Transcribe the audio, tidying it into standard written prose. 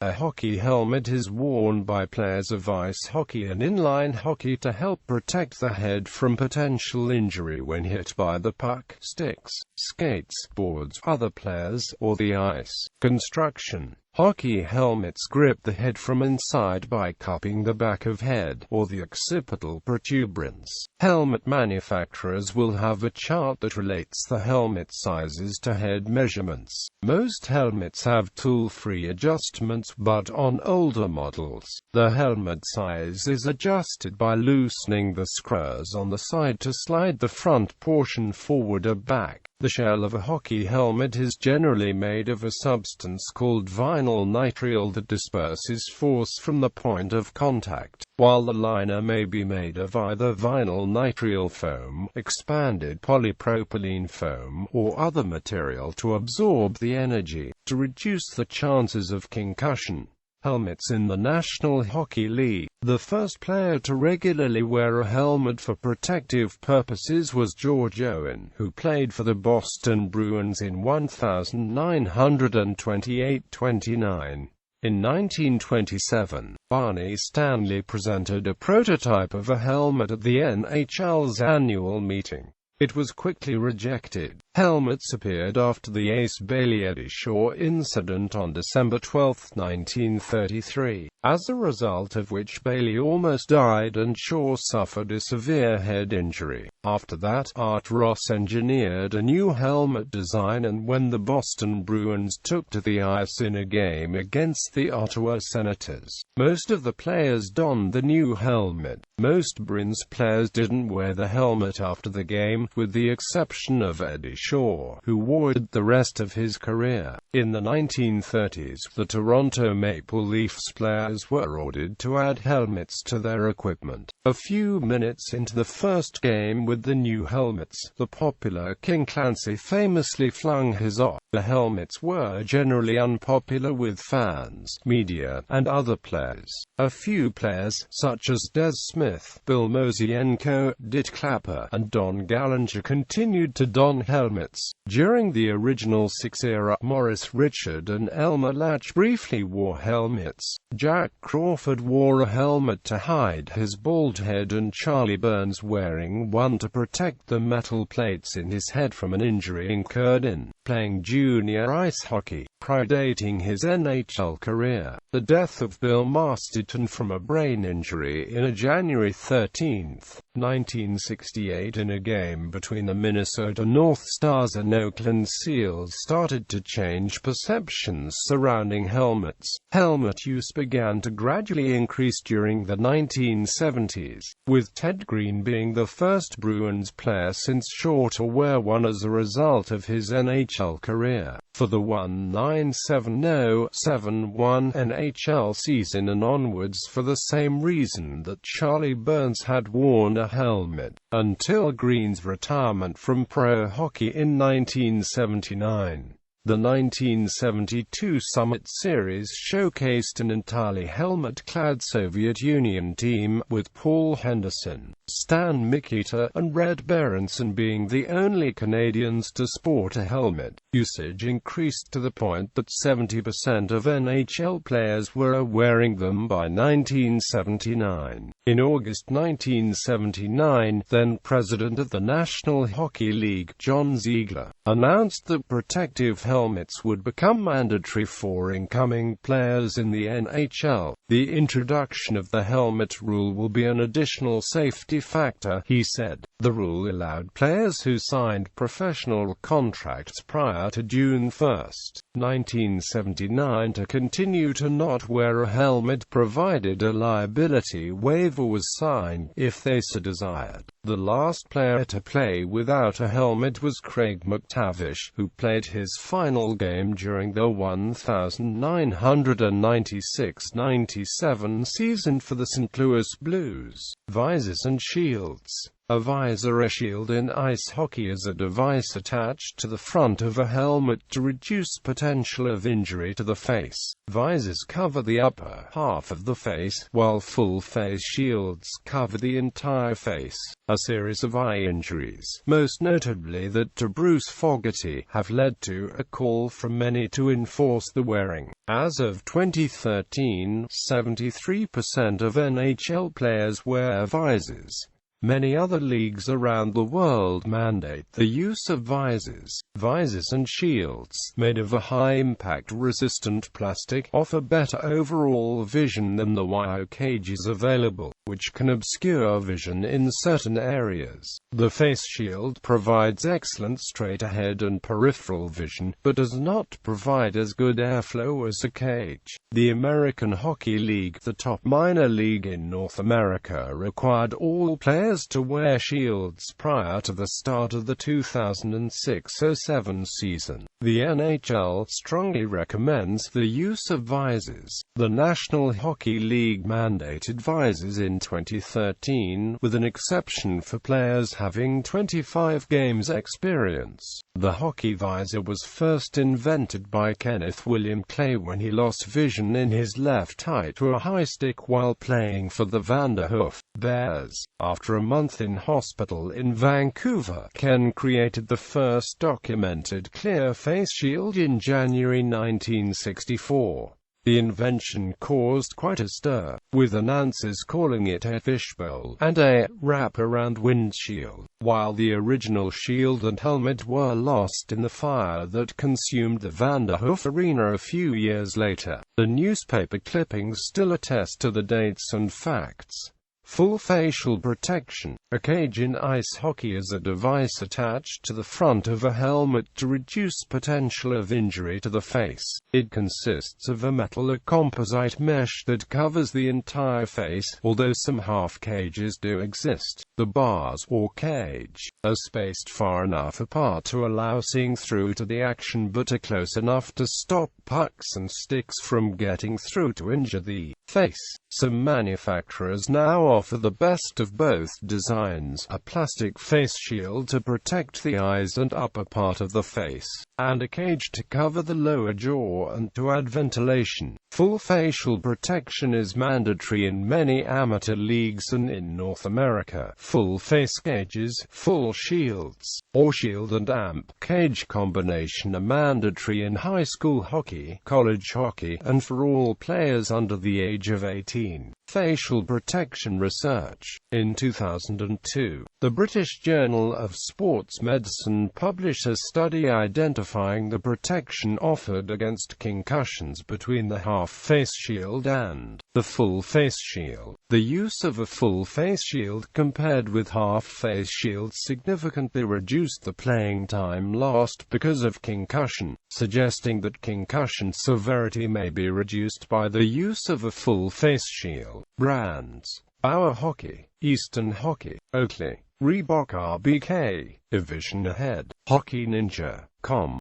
A hockey helmet is worn by players of ice hockey and inline hockey to help protect the head from potential injury when hit by the puck, sticks, skates, boards, other players, or the ice. Construction. Hockey helmets grip the head from inside by cupping the back of head, or the occipital protuberance. Helmet manufacturers will have a chart that relates the helmet sizes to head measurements. Most helmets have tool-free adjustments, but on older models, the helmet size is adjusted by loosening the screws on the side to slide the front portion forward or back. The shell of a hockey helmet is generally made of a substance called vinyl nitrile that disperses force from the point of contact, while the liner may be made of either vinyl nitrile foam, expanded polypropylene foam, or other material to absorb the energy, to reduce the chances of concussion. Helmets in the National Hockey League. The first player to regularly wear a helmet for protective purposes was George Owen, who played for the Boston Bruins in 1928-29. In 1927, Barney Stanley presented a prototype of a helmet at the NHL's annual meeting. It was quickly rejected. Helmets appeared after the Ace Bailey-Eddie Shaw incident on December 12, 1933, as a result of which Bailey almost died and Shaw suffered a severe head injury. After that, Art Ross engineered a new helmet design, and when the Boston Bruins took to the ice in a game against the Ottawa Senators, most of the players donned the new helmet. Most Bruins players didn't wear the helmet after the game, with the exception of Eddie Shaw, who wore it the rest of his career. In the 1930s, the Toronto Maple Leafs players were ordered to add helmets to their equipment. A few minutes into the first game with the new helmets, the popular King Clancy famously flung his off. The helmets were generally unpopular with fans, media, and other players. A few players, such as Des Smith, Bill Mosienko, Dit Clapper, and Don Gallinger, continued to don helmets. During the original Six era, Maurice Richard and Elmer Latch briefly wore helmets. Jack Crawford wore a helmet to hide his bald head, and Charlie Burns wearing one to protect the metal plates in his head from an injury incurred in playing junior ice hockey, predating his NHL career. The death of Bill Masterton from a brain injury in a January 13, 1968 in a game between the Minnesota North Stars and Oakland Seals started to change perceptions surrounding helmets. Helmet use began to gradually increase during the 1970s, with Ted Green being the first Bruins player since Shaw to wear one as a result of his NHL career. For the 1970-71 NHL season and onwards, for the same reason that Charlie Burns had worn a helmet, until Green's retirement from pro hockey in 1979. The 1972 Summit Series showcased an entirely helmet-clad Soviet Union team, with Paul Henderson, Stan Mikita, and Red Berenson being the only Canadians to sport a helmet. Usage increased to the point that 70% of NHL players were wearing them by 1979. In August 1979, then President of the National Hockey League, John Ziegler, announced that protective helmets would become mandatory for incoming players in the NHL. The introduction of the helmet rule will be an additional safety factor, he said. The rule allowed players who signed professional contracts prior to June 1, 1979 to continue to not wear a helmet, provided a liability waiver was signed, if they so desired. The last player to play without a helmet was Craig McTavish, who played his final game during the 1996-97 season for the St. Louis Blues. Visors and shields. A visor. A shield in ice hockey is a device attached to the front of a helmet to reduce potential of injury to the face. Visors cover the upper half of the face, while full-face shields cover the entire face. A series of eye injuries, most notably that to Bruce Fogarty, have led to a call from many to enforce the wearing. As of 2013, 73% of NHL players wear visors. Many other leagues around the world mandate the use of visors. Visors and shields, made of a high-impact resistant plastic, offer better overall vision than the wire cages available, which can obscure vision in certain areas. The face shield provides excellent straight-ahead and peripheral vision, but does not provide as good airflow as a cage. The American Hockey League, the top minor league in North America, required all players to wear shields prior to the start of the 2006-07 season. The NHL strongly recommends the use of visors. The National Hockey League mandated visors in 2013, with an exception for players having 25 games experience. The hockey visor was first invented by Kenneth William Clay when he lost vision in his left eye to a high stick while playing for the Vanderhoof Bears. After a month in hospital in Vancouver, Ken created the first documented clear face shield in January 1964. The invention caused quite a stir, with announcers calling it a fishbowl and a wrap-around windshield. While the original shield and helmet were lost in the fire that consumed the Vanderhoof Arena a few years later, the newspaper clippings still attest to the dates and facts. Full facial protection. A cage in ice hockey is a device attached to the front of a helmet to reduce potential of injury to the face. It consists of a metal or composite mesh that covers the entire face, although some half cages do exist. The bars, or cage, are spaced far enough apart to allow seeing through to the action but are close enough to stop pucks and sticks from getting through to injure the face. Some manufacturers now offer the best of both designs, a plastic face shield to protect the eyes and upper part of the face, and a cage to cover the lower jaw and to add ventilation. Full facial protection is mandatory in many amateur leagues and in North America. Full face cages, full shields, or shield and amp cage combination are mandatory in high school hockey, college hockey, and for all players under the age of 18. Facial protection research. In 2002, the British Journal of Sports Medicine published a study identifying the protection offered against concussions between the half-face shield and the full face shield. The use of a full face shield compared with half-face shields significantly reduced the playing time lost because of concussion, suggesting that concussion severity may be reduced by the use of a full face shield. Brands: Bauer Hockey, Eastern Hockey, Oakley, Reebok RBK, Evision Ahead, Hockey Ninja.com.